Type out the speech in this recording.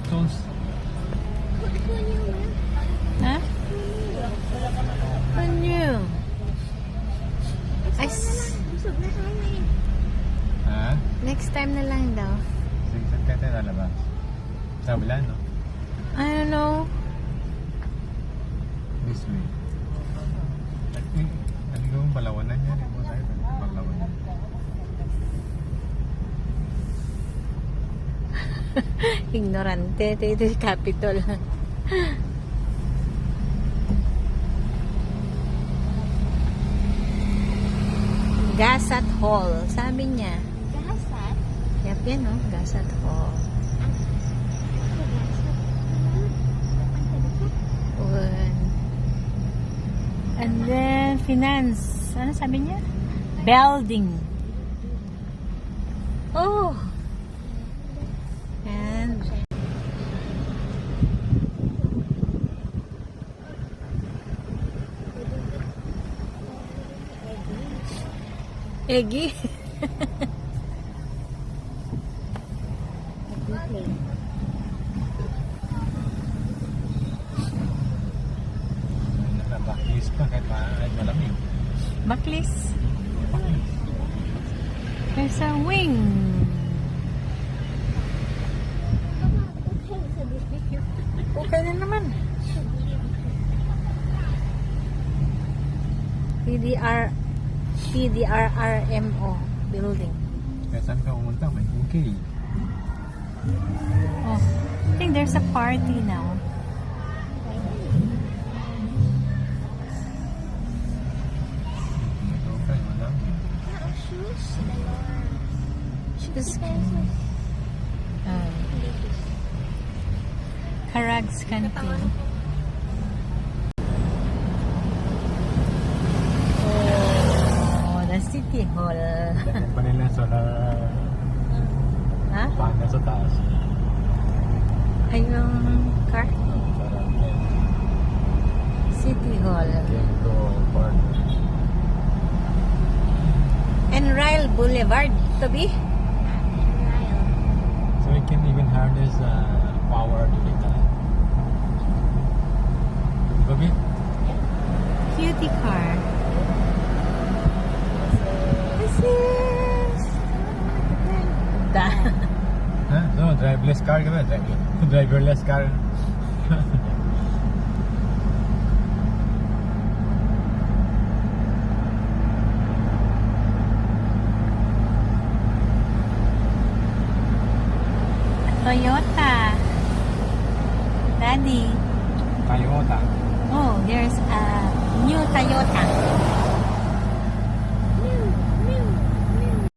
tools. Ha? Ano? Ay, Busog na kami. Ha? next time na lang daw. Sige, saan ka tayo lalabas? Sa wala, no? I don't know. This way. Ano yung Palawanan yan? Yung tayo, Palawanan. Ignorante. Ito yung Capitol. Gasat Hall. Sabi niya. Gasat? Yap yan, no? Gasat Hall. One. And then, finance. Ano sabi niya? Building. Oh! And, Eggy. Backlist pa kahit malamig. Baklis. There's a wing. Okay na naman. PDRRMO building. Kaya saan ka pumunta? May okay. Oh, I think there's a party now. Ito okay, malamig. Shoes? Shoes. Carag's Canteen. Oh, the City Hall. Dapat pa nila solar Ha? panel sa taas. Ay, yung car? Solar panel. City Hall. Gento Park. Enrile Boulevard. To be? So we can even harness power during the night. Babi? Cutie car. This is... Huh? No, driverless car ka ba? Driverless car. Toyota. Daddy. Toyota. Oh, there's a new Toyota.